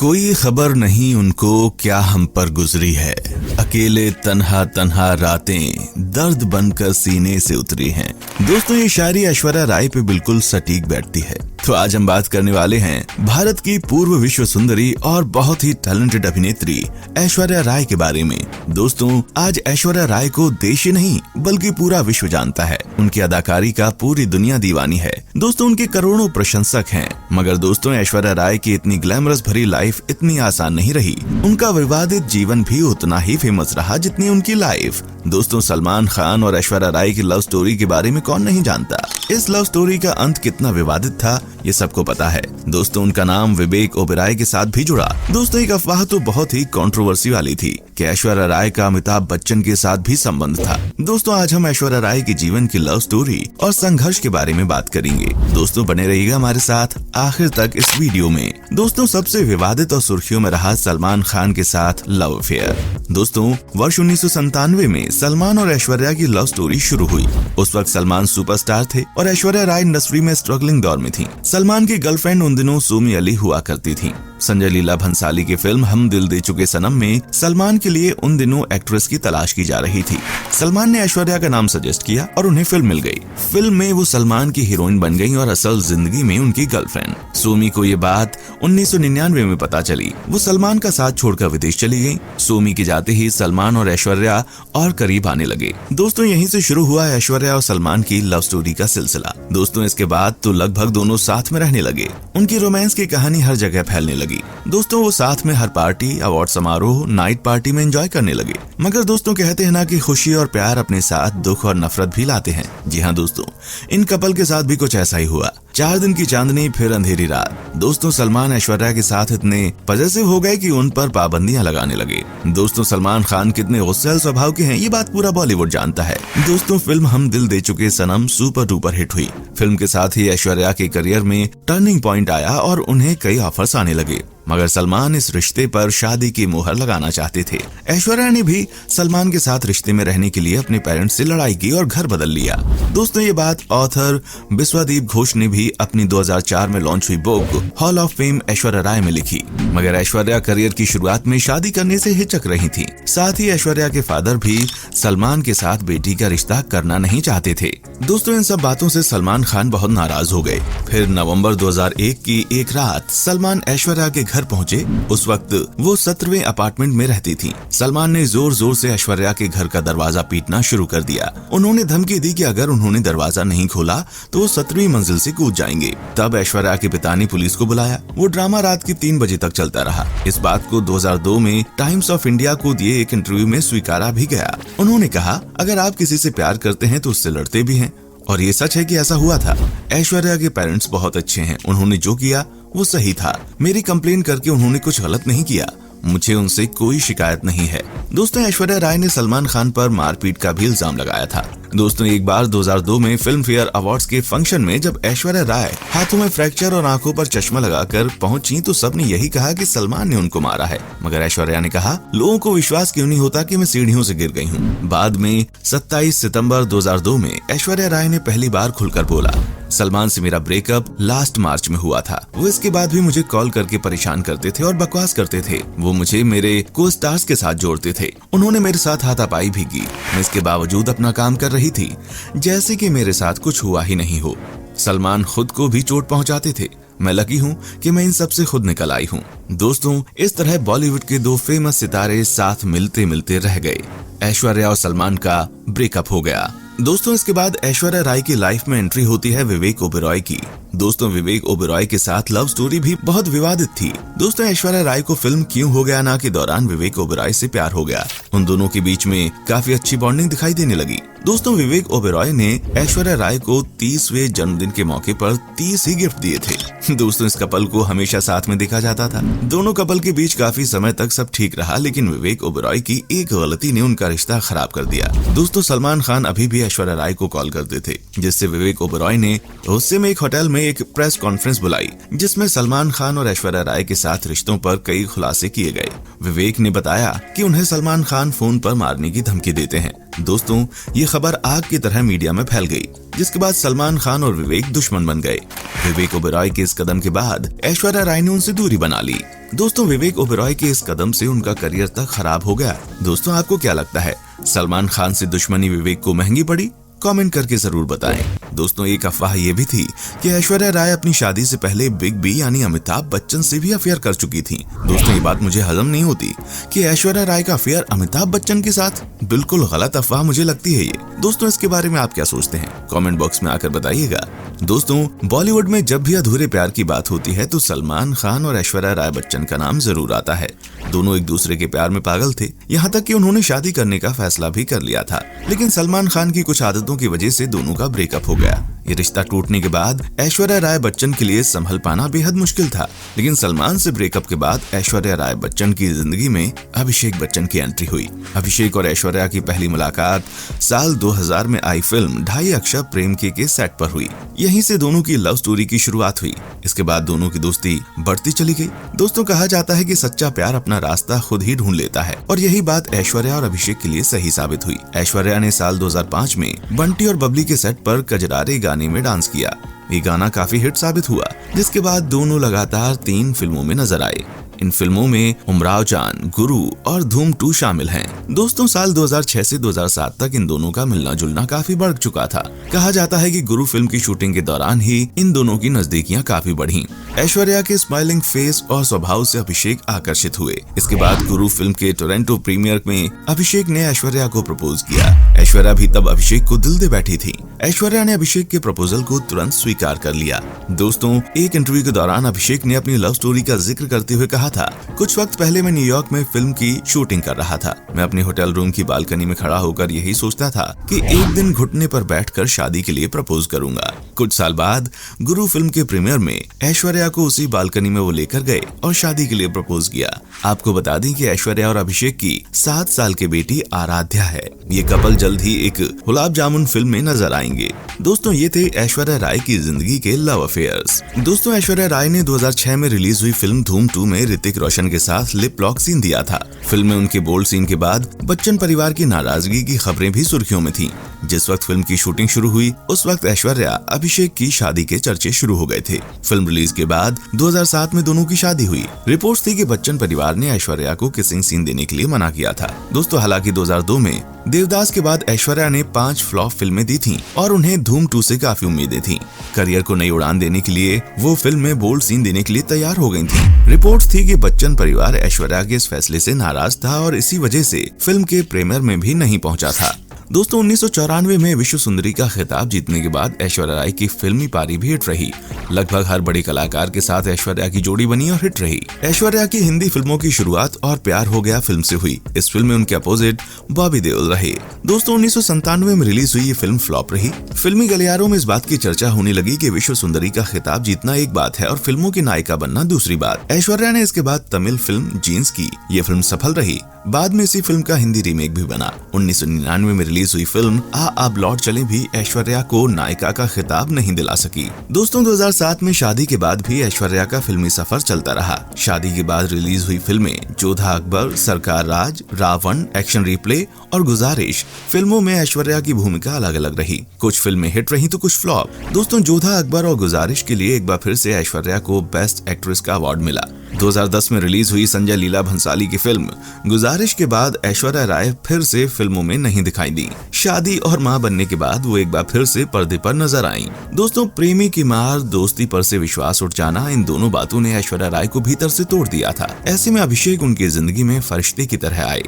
कोई खबर नहीं उनको क्या हम पर गुजरी है, अकेले तन्हा तन्हा रातें दर्द बनकर सीने से उतरी हैं। दोस्तों, ये शायरी ऐश्वर्या राय पे बिल्कुल सटीक बैठती है। तो आज हम बात करने वाले हैं भारत की पूर्व विश्व सुंदरी और बहुत ही टैलेंटेड अभिनेत्री ऐश्वर्या राय के बारे में। दोस्तों, आज ऐश्वर्या राय को देश ही नहीं बल्कि पूरा विश्व जानता है। उनकी अदाकारी का पूरी दुनिया दीवानी है। दोस्तों, उनके करोड़ों प्रशंसक हैं। मगर दोस्तों, ऐश्वर्या राय की इतनी ग्लैमरस भरी लाइफ इतनी आसान नहीं रही। उनका विवादित जीवन भी उतना ही फेमस रहा जितनी उनकी लाइफ। दोस्तों, सलमान खान और ऐश्वर्या राय की लव स्टोरी के बारे में कौन नहीं जानता। इस लव स्टोरी का अंत कितना विवादित था ये सबको पता है। दोस्तों, उनका नाम विवेक ओबेरॉय के साथ भी जुड़ा। दोस्तों, एक अफवाह तो बहुत ही कंट्रोवर्सी वाली थी कि ऐश्वर्या राय का अमिताभ बच्चन के साथ भी संबंध था। दोस्तों, आज हम ऐश्वर्या राय के जीवन की लव स्टोरी और संघर्ष के बारे में बात करेंगे। दोस्तों, बने रहिएगा हमारे साथ आखिर तक इस वीडियो में। दोस्तों, सबसे विवादित और सुर्खियों में रहा सलमान खान के साथ लव अफेयर। दोस्तों, वर्ष 1997 में सलमान और ऐश्वर्या की लव स्टोरी शुरू हुई। उस वक्त सलमान सुपरस्टार थे और ऐश्वर्या राय इंडस्ट्री में स्ट्रगलिंग दौर में थी। सलमान की गर्लफ्रेंड उन दिनों सोमी अली हुआ करती थी। संजय लीला भंसाली की फिल्म हम दिल दे चुके सनम में सलमान के लिए उन दिनों एक्ट्रेस की तलाश की जा रही थी। सलमान ने ऐश्वर्या का नाम सजेस्ट किया और उन्हें फिल्म मिल गई। फिल्म में वो सलमान की हीरोइन बन गई और असल जिंदगी में उनकी गर्लफ्रेंड। सोमी को ये बात 1999 में पता चली। वो सलमान का साथ छोड़कर विदेश चली गई। सोमी के जाते ही सलमान और ऐश्वर्या और करीब आने लगे। दोस्तों, यहीं से शुरू हुआ ऐश्वर्या और सलमान की लव स्टोरी का सिलसिला। दोस्तों, इसके बाद तो लगभग दोनों साथ में रहने लगे। उनकी रोमांस की कहानी हर जगह फैलने लगी। दोस्तों, वो साथ में हर पार्टी, अवार्ड समारोह, नाइट पार्टी में एंजॉय करने लगे। मगर दोस्तों, कहते हैं ना कि खुशी और प्यार अपने साथ दुख और नफरत भी लाते हैं। जी हाँ दोस्तों, इन कपल के साथ भी कुछ ऐसा ही हुआ। 4 दिन की चांदनी फिर अंधेरी रात। दोस्तों, सलमान ऐश्वर्या के साथ इतने पजेसिव हो गए कि उन पर पाबंदियां लगाने लगे। दोस्तों, सलमान खान कितने गुस्सैल स्वभाव के हैं ये बात पूरा बॉलीवुड जानता है। दोस्तों, फिल्म हम दिल दे चुके सनम सुपर डुपर हिट हुई। फिल्म के साथ ही ऐश्वर्या के करियर में टर्निंग पॉइंट आया और उन्हें कई ऑफर्स आने लगे। मगर सलमान इस रिश्ते पर शादी की मुहर लगाना चाहते थे। ऐश्वर्या ने भी सलमान के साथ रिश्ते में रहने के लिए अपने पेरेंट्स से लड़ाई की और घर बदल लिया। दोस्तों, ये बात ऑथर बिस्वादीप घोष ने भी अपनी 2004 में लॉन्च हुई book hall of fame Aishwarya Rai में लिखी। मगर ऐश्वर्या करियर की शुरुआत में शादी करने से हिचक रही थी। साथ ही ऐश्वर्या के फादर भी सलमान के साथ बेटी का रिश्ता करना नहीं चाहते थे। दोस्तों, इन सब बातों से सलमान खान बहुत नाराज हो गए। फिर नवंबर 2001 की एक रात सलमान ऐश्वर्या के घर पहुंचे। उस वक्त वो 17वें अपार्टमेंट में रहती थी। सलमान ने जोर जोर से ऐश्वर्या के घर का दरवाजा पीटना शुरू कर दिया। उन्होंने धमकी दी कि अगर उन्होंने दरवाजा नहीं खोला तो वो 17वीं मंजिल से कूद जाएंगे। तब ऐश्वर्या के पिता ने पुलिस को बुलाया। वो ड्रामा रात की 3 बजे तक चलता रहा। इस बात को 2002 में टाइम्स ऑफ इंडिया को दिए एक इंटरव्यू में स्वीकारा भी गया। उन्होंने कहा, अगर आप किसी से प्यार करते हैं तो उससे लड़ते भी हैं। और ये सच है कि ऐसा हुआ था। ऐश्वर्या के पेरेंट्स बहुत अच्छे हैं। उन्होंने जो किया वो सही था। मेरी कंप्लेन करके उन्होंने कुछ गलत नहीं किया। मुझे उनसे कोई शिकायत नहीं है। दोस्तों, ऐश्वर्या राय ने सलमान खान पर मारपीट का भी इल्जाम लगाया था। दोस्तों, एक बार 2002 में फिल्म फेयर अवार्ड्स के फंक्शन में जब ऐश्वर्या राय हाथों में फ्रैक्चर और आंखों पर चश्मा लगाकर पहुंची तो सबने यही कहा कि सलमान ने उनको मारा है। मगर ऐश्वर्या ने कहा, लोगों को विश्वास क्यों नहीं होता कि मैं सीढ़ियों से गिर गई हूँ। बाद में 27 सितंबर 2002 में ऐश्वर्या राय ने पहली बार खुलकर बोला, सलमान से मेरा ब्रेकअप लास्ट मार्च में हुआ था। वो इसके बाद भी मुझे कॉल करके परेशान करते थे और बकवास करते थे। वो मुझे मेरे को स्टार्स के साथ जोड़ते थे। उन्होंने मेरे साथ हाथापाई भी की। मैं इसके बावजूद अपना काम कर रही थी जैसे कि मेरे साथ कुछ हुआ ही नहीं हो। सलमान खुद को भी चोट पहुंचाते थे। मैं लकी हूँ कि मैं इन सब से खुद निकल आई हूँ। दोस्तों, इस तरह बॉलीवुड के 2 फेमस सितारे साथ मिलते मिलते रह गए। ऐश्वर्या और सलमान का ब्रेकअप हो गया। दोस्तों, इसके बाद ऐश्वर्या राय की लाइफ में एंट्री होती है विवेक ओबेरॉय की। दोस्तों, विवेक ओबेरॉय के साथ लव स्टोरी भी बहुत विवादित थी। दोस्तों, ऐश्वर्या राय को फिल्म क्यों हो गया ना के दौरान विवेक ओबेरॉय से प्यार हो गया। उन दोनों के बीच में काफी अच्छी बॉन्डिंग दिखाई देने लगी। दोस्तों, विवेक ओबेरॉय ने ऐश्वर्या राय को 30वें जन्मदिन के मौके पर 30 ही गिफ्ट दिए थे। दोस्तों, इस कपल को हमेशा साथ में देखा जाता था। दोनों कपल के बीच काफी समय तक सब ठीक रहा, लेकिन विवेक ओबेरॉय की एक गलती ने उनका रिश्ता खराब कर दिया। दोस्तों, सलमान खान अभी भी ऐश्वर्या राय को कॉल करते थे, जिससे विवेक ओबेरॉय ने गुस्से में एक होटल में उन्होंने एक प्रेस कॉन्फ्रेंस बुलाई जिसमें सलमान खान और ऐश्वर्या राय के साथ रिश्तों पर कई खुलासे किए गए। विवेक ने बताया कि उन्हें सलमान खान फोन पर मारने की धमकी देते हैं। दोस्तों, ये खबर आग की तरह मीडिया में फैल गई, जिसके बाद सलमान खान और विवेक दुश्मन बन गए। विवेक ओबेरॉय के इस कदम के बाद ऐश्वर्या राय ने उनसे दूरी बना ली। दोस्तों, विवेक ओबेरॉय के इस कदम से उनका करियर तक खराब हो गया। दोस्तों, आपको क्या लगता है, सलमान खान से दुश्मनी विवेक को महंगी पड़ी? कमेंट करके जरूर बताएं। दोस्तों, एक अफवाह ये भी थी कि ऐश्वर्या राय अपनी शादी से पहले बिग बी यानी अमिताभ बच्चन से भी अफेयर कर चुकी थी। दोस्तों, ये बात मुझे हजम नहीं होती कि ऐश्वर्या राय का अफेयर अमिताभ बच्चन के साथ। बिल्कुल गलत अफवाह मुझे लगती है ये। दोस्तों, इसके बारे में आप क्या सोचते हैं? कमेंट बॉक्स में आकर बताइएगा। दोस्तों, बॉलीवुड में जब भी अधूरे प्यार की बात होती है तो सलमान खान और ऐश्वर्या राय बच्चन का नाम जरूर आता है। दोनों एक दूसरे के प्यार में पागल थे, यहाँ तक कि उन्होंने शादी करने का फैसला भी कर लिया था। लेकिन सलमान खान की कुछ आदतों की वजह से दोनों का ब्रेकअप हो गया। ये रिश्ता टूटने के बाद ऐश्वर्या राय बच्चन के लिए संभल पाना बेहद मुश्किल था। लेकिन सलमान से ब्रेकअप के बाद ऐश्वर्या राय बच्चन की जिंदगी में अभिषेक बच्चन की एंट्री हुई। अभिषेक और ऐश्वर्या की पहली मुलाकात साल 2000 में आई फिल्म ढाई अक्षर प्रेम के सेट पर हुई। यहीं से दोनों की लव स्टोरी की शुरुआत हुई। इसके बाद दोनों की दोस्ती बढ़ती चली गई। दोस्तों, कहा जाता है कि सच्चा प्यार अपना रास्ता खुद ही ढूंढ लेता है, और यही बात ऐश्वर्या और अभिषेक के लिए सही साबित हुई। ऐश्वर्या ने साल 2005 में बंटी और बबली के सेट पर कजरारे गाने में डांस किया। ये गाना काफी हिट साबित हुआ, जिसके बाद दोनों लगातार 3 फिल्मों में नजर आए। इन फिल्मों में उमराव जान, गुरु और धूम 2 शामिल हैं। दोस्तों, साल 2006 से 2007 तक इन दोनों का मिलना जुलना काफी बढ़ चुका था। कहा जाता है कि गुरु फिल्म की शूटिंग के दौरान ही इन दोनों की नजदीकियां काफी बढ़ी। ऐश्वर्या के स्माइलिंग फेस और स्वभाव से अभिषेक आकर्षित हुए। इसके बाद गुरु फिल्म के टोरंटो प्रीमियर में अभिषेक ने ऐश्वर्या को प्रपोज किया। ऐश्वर्या भी तब अभिषेक को दिल दे बैठी थी। ऐश्वर्या ने अभिषेक के प्रपोजल को तुरंत स्वीकार कर लिया। दोस्तों, एक इंटरव्यू के दौरान अभिषेक ने अपनी लव स्टोरी का जिक्र करते हुए कहा था, कुछ वक्त पहले मैं न्यूयॉर्क में फिल्म की शूटिंग कर रहा था। मैं अपने होटल रूम की बालकनी में खड़ा होकर यही सोचता था कि एक दिन घुटने पर बैठकर शादी के लिए प्रपोज करूंगा। कुछ साल बाद गुरु फिल्म के प्रीमियर में ऐश्वर्या को उसी बालकनी में वो लेकर गए और शादी के लिए प्रपोज किया। आपको बता दें कि ऐश्वर्या और अभिषेक की 7 साल की बेटी आराध्या है। ये कपल जल्द ही एक गुलाब जामुन फिल्म में नजर आएंगे। दोस्तों, ये थे ऐश्वर्या राय की जिंदगी के लव अफेयर्स। दोस्तों, ऐश्वर्या राय ने 2006 में रिलीज हुई फिल्म धूम 2 में ऋतिक रोशन के साथ लिप लॉक सीन दिया था। फिल्म में उनके बोल्ड सीन के बाद बच्चन परिवार की नाराजगी की खबरें भी सुर्खियों में थीं। जिस वक्त फिल्म की शूटिंग शुरू हुई उस वक्त ऐश्वर्या अभिषेक की शादी के चर्चे शुरू हो गए थे। फिल्म रिलीज के बाद 2007 में दोनों की शादी हुई। रिपोर्ट्स थी कि बच्चन परिवार ने ऐश्वर्या को किसिंग सीन देने के लिए मना किया था। दोस्तों, हालांकि 2002 में देवदास के बाद ऐश्वर्या ने 5 फ्लॉप फिल्में दी थीं और उन्हें धूम 2 से काफी उम्मीदें थीं। करियर को नई उड़ान देने के लिए वो फिल्म में बोल्ड सीन देने के लिए तैयार हो गई थीं। रिपोर्ट्स थी कि बच्चन परिवार ऐश्वर्या के इस फैसले से नाराज था और इसी वजह से फिल्म के प्रीमियर में भी नहीं पहुंचा था। दोस्तों, 1994 में विश्व सुंदरी का खिताब जीतने के बाद ऐश्वर्या राय की फिल्मी पारी भी हिट रही। लगभग हर बड़े कलाकार के साथ ऐश्वर्या की जोड़ी बनी और हिट रही। ऐश्वर्या की हिंदी फिल्मों की शुरुआत और प्यार हो गया फिल्म से हुई। इस फिल्म में उनके अपोजिट बॉबी देओल रहे। दोस्तों, 1997 में रिलीज हुई ये फिल्म फ्लॉप रही। फिल्मी गलियारों में इस बात की चर्चा होने लगी कि विश्व सुंदरी का खिताब जीतना एक बात है और फिल्मों की नायिका बनना दूसरी बात। ऐश्वर्या ने इसके बाद तमिल फिल्म जीन्स की। ये फिल्म सफल रही। बाद में इसी फिल्म का हिंदी रीमेक भी बना। 1999 में रिलीज हुई फिल्म आ अब लौट चले भी ऐश्वर्या को नायिका का खिताब नहीं दिला सकी। दोस्तों, 2007 में शादी के बाद भी ऐश्वर्या का फिल्मी सफर चलता रहा। शादी के बाद रिलीज हुई फिल्में जोधा अकबर, सरकार राज, रावण, एक्शन रिप्ले और गुजारिश फिल्मों में ऐश्वर्या की भूमिका अलग अलग रही। कुछ फिल्में हिट रही तो कुछ फ्लॉप। दोस्तों, जोधा अकबर और गुजारिश के लिए एक बार फिर से ऐश्वर्या को बेस्ट एक्ट्रेस का अवार्ड मिला। 2010 में रिलीज हुई संजय लीला भंसाली की फिल्म गुजारिश के बाद ऐश्वर्या राय फिर से फिल्मों में नहीं दिखाई दी। शादी और मां बनने के बाद वो एक बार फिर से पर्दे पर नजर आईं। दोस्तों, प्रेमी की मार, दोस्ती पर से विश्वास उठ जाना, इन दोनों बातों ने ऐश्वर्या राय को भीतर से तोड़ दिया था। ऐसे में अभिषेक उनकी जिंदगी में फरिश्ते की तरह आए।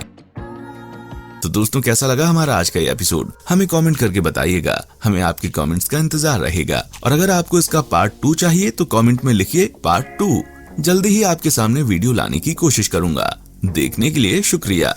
तो दोस्तों, कैसा लगा हमारा आज का ये एपिसोड? हमें कमेंट करके बताइएगा। हमें आपके कमेंट्स का इंतजार रहेगा। और अगर आपको इसका पार्ट 2 चाहिए तो कमेंट में लिखिए पार्ट 2। जल्दी ही आपके सामने वीडियो लाने की कोशिश करूंगा। देखने के लिए शुक्रिया।